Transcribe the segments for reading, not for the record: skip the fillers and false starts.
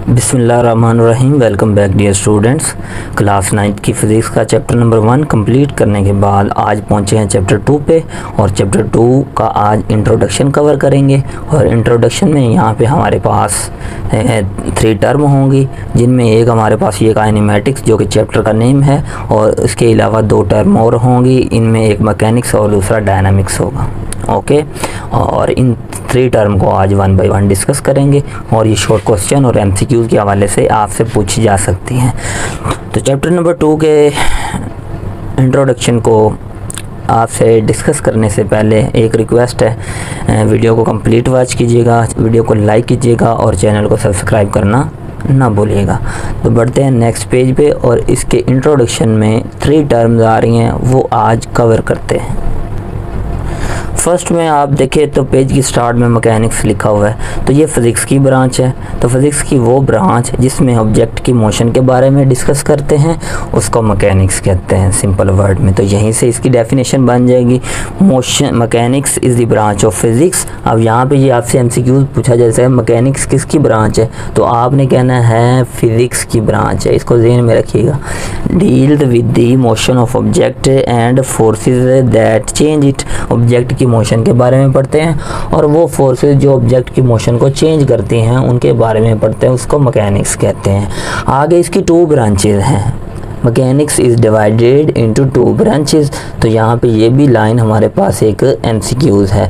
बिस्मिल्लाहिर्रहमानिर्रहीम। Welcome back dear students. Class 9 की physics का चैप्टर नंबर 1 कंप्लीट करने के बाद आज पहुँचे हैं चैप्टर 2 पे, और चैप्टर 2 का आज इंट्रोडक्शन कवर करेंगे। और इंट्रोडक्शन में यहाँ पे हमारे पास 3 टर्म होंगी, जिनमें एक हमारे पास ये काइनेमेटिक्स जो कि चैप्टर का नेम है, और इसके अलावा 2 टर्म और होंगी। इनमें एक मैकेनिक्स और दूसरा डायनामिक्स होगा। ओके, और इन 3 टर्म को आज 1 बाय 1 डिस्कस करेंगे, और ये शॉर्ट क्वेश्चन और एमसीक्यूज़ के हवाले से आपसे पूछी जा सकती हैं। तो चैप्टर नंबर 2 के इंट्रोडक्शन को आपसे डिस्कस करने से पहले एक रिक्वेस्ट है, वीडियो को कंप्लीट वॉच कीजिएगा, वीडियो को लाइक कीजिएगा और चैनल को सब्सक्राइब करना ना भूलिएगा। तो बढ़ते हैं नेक्स्ट पेज पे, और इसके इंट्रोडक्शन में 3 टर्म्स आ रही हैं, वो आज कवर करते हैं। फर्स्ट में आप देखें तो पेज की स्टार्ट में मैकेनिक्स लिखा हुआ है, तो ये फ़िज़िक्स की ब्रांच है। तो फिज़िक्स की वो ब्रांच जिसमें ऑब्जेक्ट की मोशन के बारे में डिस्कस करते हैं, उसको मैकेनिक्स कहते हैं सिंपल वर्ड में। तो यहीं से इसकी डेफिनेशन बन जाएगी, motion mechanics is the branch of physics. अब यहाँ पे ये आपसे एमसीक्यूज़ पूछा जैसे है मैकेनिक्स किसकी ब्रांच है, तो आपने कहना है फिज़िक्स की ब्रांच है। इसको ज़हन में रखिएगा। Dealt with the motion of object and forces that change it. Object की मोशन के बारे में पढ़ते हैं, और वो फोर्सेस जो ऑब्जेक्ट की मोशन को चेंज करती हैं उनके बारे में पढ़ते हैं, उसको मैकेनिक्स कहते हैं। आगे इसकी 2 ब्रांचेज हैं। Mechanics is divided into 2 branches. तो यहाँ पे ये भी लाइन हमारे पास एक एमसीक्यूज़ है,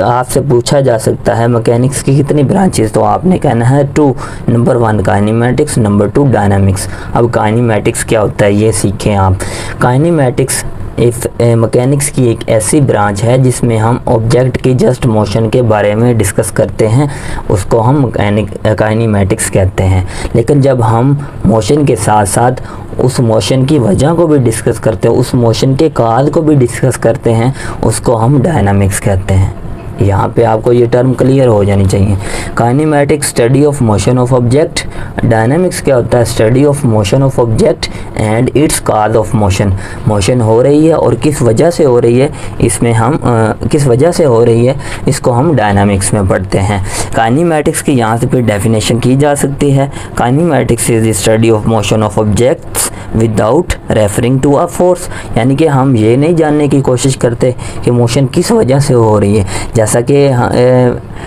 आपसे पूछा जा सकता है मैकेनिक्स की कितनी ब्रांचेस, तो आपने कहना है 2। Number 1 kinematics, number 2 dynamics. अब काइनेमेटिक्स क्या होता है ये सीखें आप। काइनेमेटिक्स मैकेनिक्स की एक ऐसी ब्रांच है जिसमें हम ऑब्जेक्ट की जस्ट मोशन के बारे में डिस्कस करते हैं, उसको हम काइनेमेटिक्स कहते हैं। लेकिन जब हम मोशन के साथ साथ उस मोशन की वजह को भी डिस्कस करते हैं, उस मोशन के काज को भी डिस्कस करते हैं, उसको हम डायनामिक्स कहते हैं। यहाँ पे आपको ये टर्म क्लियर हो जानी चाहिए। Kinematics study of motion of object, dynamics क्या होता है, study of motion of object and it's cause of motion. Motion हो रही है और किस वजह से हो रही है, इसमें हम किस वजह से हो रही है, इसको हम डायनामिक्स में पढ़ते हैं। काइनेमेटिक्स की यहाँ से फिर डेफिनेशन की जा सकती है। Kinematics is the study of motion of objects without referring to a force. यानी कि हम ये नहीं जानने की कोशिश करते कि मोशन किस वजह से हो रही है। जैसा कि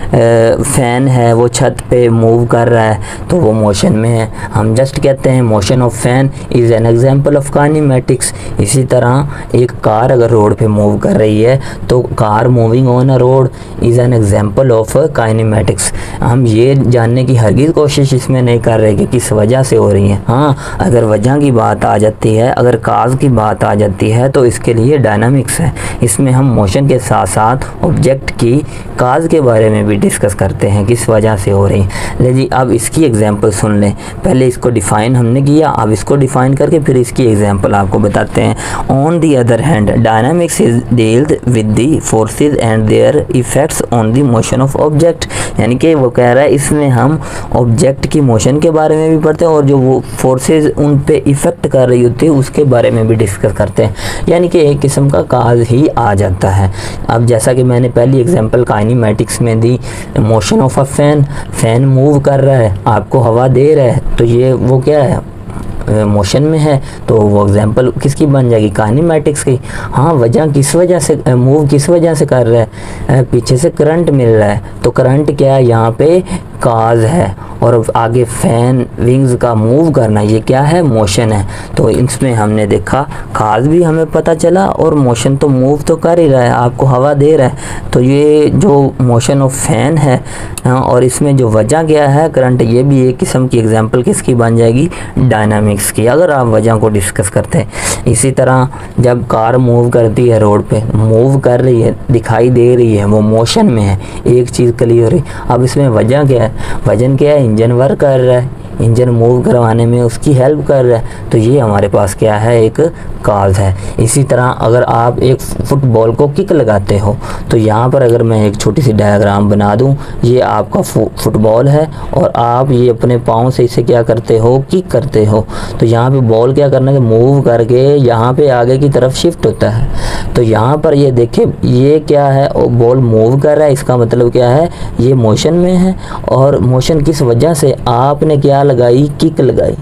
फ़ैन है वो छत पे मूव कर रहा है तो वो मोशन में है, हम जस्ट कहते हैं motion of fan is an example of kinematics. इसी तरह एक कार अगर रोड पे मूव कर रही है तो car moving on a road is an example of kinematics. हम ये जानने की हरगिज़ कोशिश इसमें नहीं कर रहे कि किस वजह से हो रही है। हाँ, अगर वजह की बात आ जाती है, अगर काज की बात आ जाती है तो इसके लिए डायनामिक्स है। इसमें हम मोशन के साथ साथ ऑब्जेक्ट की काज के बारे में भी डिस्कस करते हैं, किस वजह से हो रही है। ले जी, अब इसकी एग्जांपल सुन लें। पहले इसको डिफ़ाइन हमने किया, अब इसको डिफ़ाइन करके फिर इसकी एग्जांपल आपको बताते हैं। On the other hand dynamics is dealt with the forces and their effects on the motion of object. यानी कि वो कह रहा है इसमें हम ऑब्जेक्ट की मोशन के बारे में भी पढ़ते हैं, और जो वो फोर्सेस उन पे इफ़ेक्ट कर रही होती है उसके बारे में भी डिस्कस करते हैं। यानी कि एक किस्म का काज ही आ जाता है। अब जैसा कि मैंने पहली एग्जांपल काइनेमेटिक्स में दी, motion of a fan move कर रहा है, आपको हवा दे रहा है, तो ये वो क्या है, मोशन में है। तो वो एग्जांपल किसकी बन जाएगी, काइनेमेटिक्स की। हाँ, वजह किस वजह से मूव किस वजह से कर रहा है, पीछे से करंट मिल रहा है, तो करंट क्या है यहाँ पे, काज है। और आगे फैन विंग्स का मूव करना, ये क्या है, मोशन है। तो इसमें हमने देखा काज भी हमें पता चला, और मोशन तो मूव तो कर ही रहा है, आपको हवा दे रहा है। तो ये जो मोशन ऑफ फैन है, और इसमें जो वजह क्या है, करंट, ये भी एक किस्म की एग्जांपल किसकी बन जाएगी, डायनामिक्स की, अगर आप वजह को डिस्कस करते हैं। इसी तरह जब कार मूव करती है, रोड पे मूव कर रही है, दिखाई दे रही है, वो मोशन में है, एक चीज़ क्लियर है। अब इसमें वजह क्या है, वजन क्या है, इंजन वर्क कर रहा है, इंजन मूव करवाने में उसकी हेल्प कर रहा है। तो ये हमारे पास क्या है, एक काज है। इसी तरह अगर आप एक फुटबॉल को किक लगाते हो तो यहाँ पर अगर मैं एक छोटी सी डायग्राम बना दूँ, ये आपका फुटबॉल है और आप ये अपने पाँव से इसे क्या करते हो, किक करते हो। तो यहाँ पे बॉल क्या करना है, मूव करके यहाँ पे आगे की तरफ शिफ्ट होता है। तो यहाँ पर ये देखिए, ये क्या है, बॉल मूव कर रहा है, इसका मतलब क्या है, ये मोशन में है। और मोशन किस वजह से, आपने क्या लगाई, किक लगाई,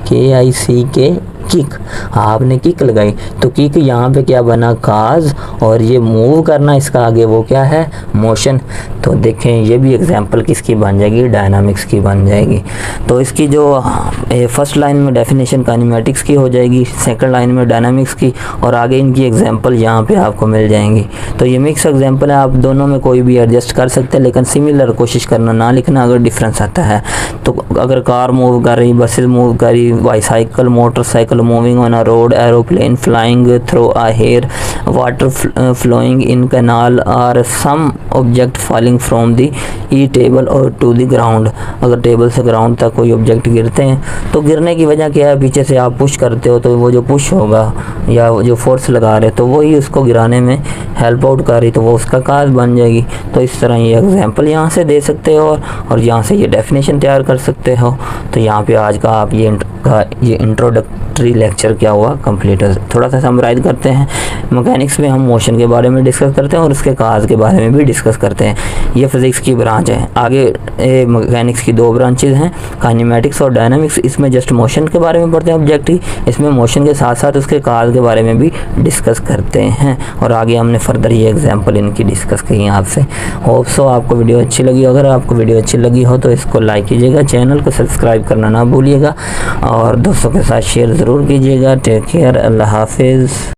KICK, किक, आपने किक लगाई। तो किक यहाँ पे क्या बना, काज, और ये मूव करना, इसका आगे वो क्या है, मोशन। तो देखें ये भी एग्जांपल किसकी बन जाएगी, डायनामिक्स की बन जाएगी। तो इसकी जो फर्स्ट लाइन में डेफिनेशन काइनेमेटिक्स की हो जाएगी, सेकंड लाइन में डायनामिक्स की, और आगे इनकी एग्जांपल यहाँ पे आपको मिल जाएंगी। तो ये मिक्स एग्जांपल है, आप दोनों में कोई भी एडजस्ट कर सकते हैं, लेकिन सिमिलर कोशिश करना ना लिखना अगर डिफरेंस आता है। तो अगर कार मूव कर रही, बसेस मूव कर रही, bicycle, motorcycle moving on a road, aeroplane flying through a air, water flowing in canal, और some object falling from the ई टेबल और टू द ग्राउंड। अगर टेबल से ग्राउंड तक कोई ऑब्जेक्ट गिरते हैं तो गिरने की वजह क्या है, पीछे से आप पुश करते हो तो वो जो पुश होगा या जो फोर्स लगा रहे तो वही उसको गिराने में हेल्प आउट कर रही, तो वो उसका काज बन जाएगी। तो इस तरह ये एग्जांपल यहाँ से दे सकते हो और यहाँ से ये डेफिनेशन तैयार कर सकते हो। तो यहाँ पे आज का आप ये इंट्रोडक्टरी लेक्चर क्या हुआ, कंप्लीट है। थोड़ा सा समराइज करते हैं। मैकेनिक्स में हम मोशन के बारे में डिस्कस करते हैं और उसके काज के बारे में भी डिस्कस करते हैं। ये फिज़िक्स की ब्रांच है। आगे मैकेनिक्स की दो ब्रांचेज हैं, काइनेमेटिक्स और डायनामिक्स। इसमें जस्ट मोशन के बारे में पढ़ते हैं ऑब्जेक्ट ही, इसमें मोशन के साथ साथ उसके काज के बारे में भी डिस्कस करते हैं। और आगे हमने फर्दर ये एग्जाम्पल इनकी डिस्कस की आपसे। होप सो आपको वीडियो अच्छी लगी। अगर आपको वीडियो अच्छी लगी हो तो इसको लाइक कीजिएगा, चैनल को सब्सक्राइब करना ना भूलिएगा और दोस्तों के साथ शेयर ज़रूर कीजिएगा। टेक केयर, अल्लाह हाफिज़।